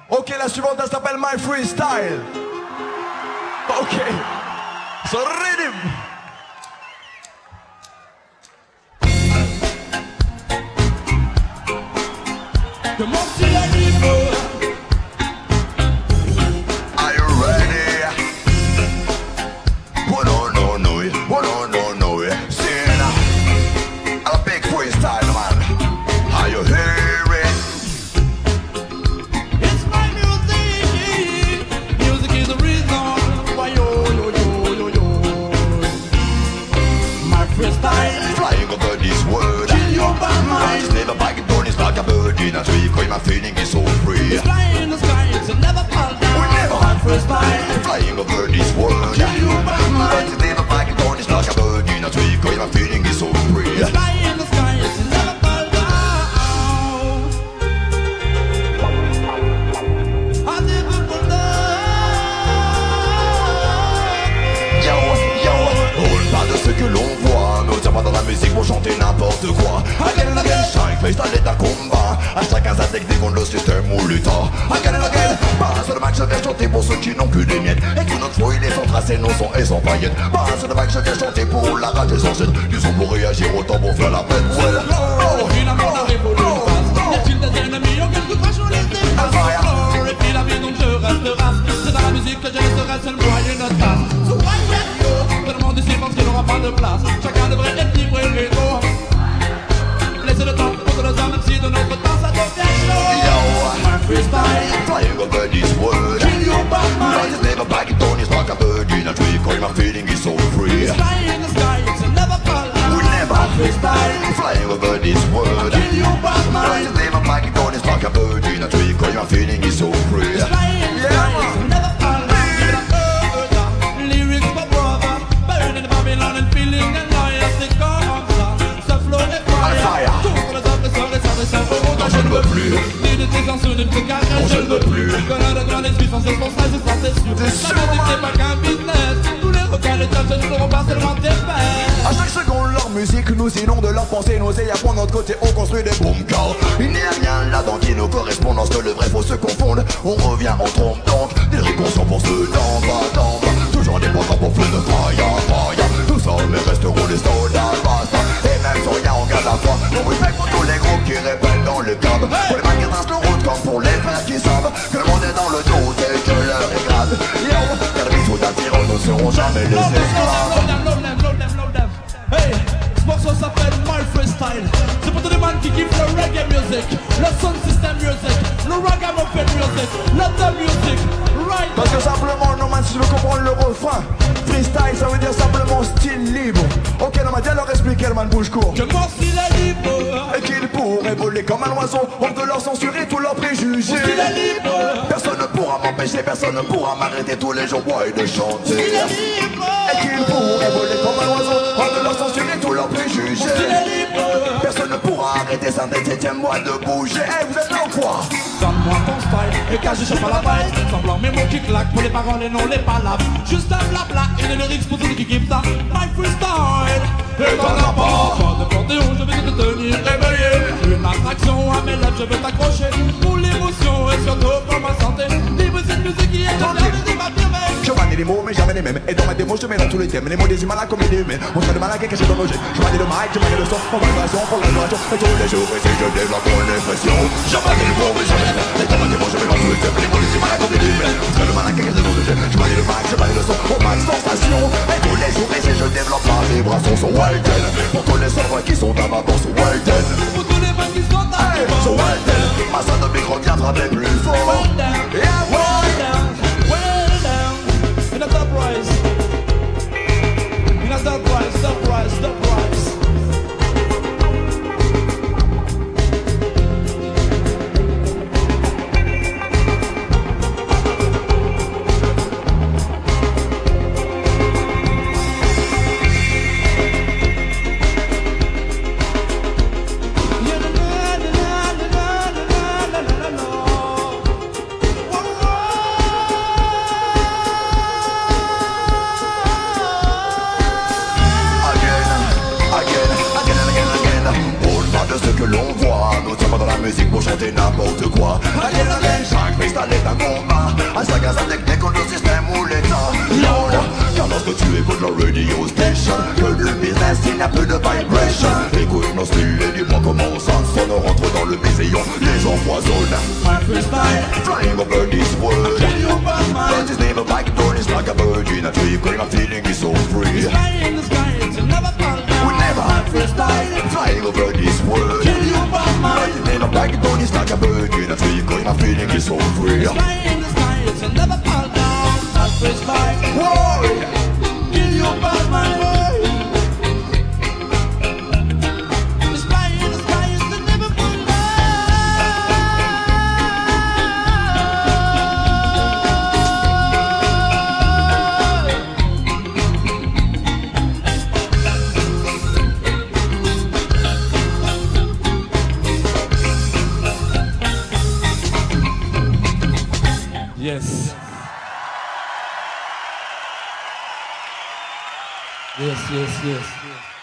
Ok, la suivante, elle s'appelle My Freestyle. Ok. So rhythm. Comment tu l'as dit, Are you ready? Oh no, no, no, oh no, no, no, sing a big freestyle, man. Are you hearing? it's my music. Music is the reason why yo. My freestyle, Flying over this world. kill your bad mind. Never back it down, it's like a bird in a tree. Cause my feeling is so free. It's flying in the sky, it's never fall down. We never My freestyle, Flying over this world. kill your bad mind. But never back it down, it's like a bird in a tree. Cause my feeling is so free. It's flying in the sky, it's never fall down. I did people Roule pas de ce que l'on voit, notamment dans la musique pour chanter n'importe quoi. Again and again, chaque freestyle est un combat. À chacun sa technique contre le système ou l'État. Again and again, passe le mic, je viens chanter pour ceux qui n'ont plus des miettes. Et que notre flow il est sans tracé, non son et sans paillettes. Passe le mic, je viens chanter pour la rage et sans chaîne. Ils sont pour réagir autant pour faire la peine. Well, Finalement la révolution passe. Y a-t-il des ennemis auxquels nous crachons les dés? Et puis la vie donc je reste race. C'est dans la musique que je laisserai seul broyer notre tasse. So why yo? Tout le monde ici pense qu'il n'aura pas de place. Chacun devrait être libre et libre. Laissez le temps pour nos hommes, même si de notre temps ça devient chaud. My freestyle, flying over this world. kill your bad I mind. just never back it down, it's like a bird in a tree. Cause my feeling is so free. It's flying in the sky, it's never fall down. We never My freestyle, flying over this world. kill your bad I mind. just never back it down, it's like a bird in a tree. Cause my feeling is so free. It's flying in the sky, it's never fall down. Give it up, yeah. Lyrics for brother, buried in Babylon and feeling the loyalty comme ça. Ce flow est fire. Tout pour les oppresseurs et serviteurs au monde. Je ne veux plus. L'unité sans soude, une carrière, Non, je ne veux plus. Connais de grand esprit sans cesse pour ça, c'est ça, c'est sûr. La musique c'est pas qu'un business. Tous les requins, les touches, ne feront pas seulement tes pères. À chaque seconde, leur musique nous inonde de leurs pensées nauséabondes. Pour notre côté, on construit des bunkers. Il n'y a rien là-dedans qui nous correspond. Lorsque le vrai faux se confondent, on revient, on trompe donc. Des réconscients pour ceux d'en bas. Toujours indépendants pour plus de fire. Nous sommes et resterons les soldats basta. Et même sans rien, on garde la foi. On respecte pour tous les groupes qui répètent dans le cab. Pour les mecs qui tracent le route comme pour les frères qui savent que le monde est dans le dos et que l'heure est grave. Yo, car les sous d'un tyran ne seront jamais les esclaves. Load them. Hey, ce morceau s'appelle My Freestyle. C'est pour tous les man qui kiffent le reggae music, le sound system music, le ragamuffin music, le dub music, right? Parce que simplement, non man, si tu veux comprendre le refrain, freestyle ça veut dire simplement style libre. Ok, non man, viens leur expliquer, le man bouge court. Que mon style est libre, Et qu'il pourrait voler comme un oiseau, honte de leur censurer tous leurs préjugés. style est libre, Personne ne pourra m'empêcher, personne ne pourra m'arrêter tous les jours, boy, de chanter. style est libre, Et qu'il pourrait voler comme un oiseau, honte de leur censurer tous leurs style préjugés. est libre. Personne ne pourra arrêter Saint-Étienne-moi de bouger. Eh, vous êtes là ou quoi? Donne-moi ton style et cache je pas la vibe. Semblant mes mots qui claquent pour les paroles et non les palabres. Juste un blabla et des lyrics pour ceux qui kiffent ça. My freestyle. Et t'en as pas de panthéon, je vais te tenir éveillé. Une attraction à mes lèvres, je vais t'accrocher. Pour l'émotion et surtout pour ma santé. Libre cette musique qui est la musique affirmée. Je manie les mots mais jamais les mêmes. Et dans ma démo je mets dans tous les thèmes. Les mots des humains là comme des humains. On serait le malin qui est caché dans nos jets. Je manie le mic, je manie le son. Pour vibration, pour l'adoration. Et tous les jours et je développe mon expression. Je manie les mots mais jamais les mêmes. Et dans ma démo je mets dans tous les thèmes. Les mots des humains là comme des humains. On serait le malin qui est caché dans nos jets. Je manie le mic, je manie le son. Au max sensation. Et tous les jours et je développe ma vibration. So Walden. Pour tous les cerveaux qui sont à ma bourse. Walden. Pour tous les mecs qui sont à Hey, so Walden. Ma salle de micro viendra des plus fort. well down, Yeah, well down, well down. In a top rise. In a top rise, top rise, top rise. n'y a plus de vibration. Écoute nos styles et dis-moi comment ça sonne. On rentre dans le baiseillon, les empoisonne. My freestyle, Flying over this world. tell you about my But it's never back down, it's like a virgin. A tree going, I'm feeling is so free. sky in the sky, it's never fall down. We never My freestyle, flying over this world. tell you about my But it's never back down, it's like a virgin. A tree going, I'm feeling is so free. sky in the sky, it's never fall down. My freestyle, Whoa! tell you about my boy. The sky in the sky, it's never fall down. Yes. Yes, yes, yes.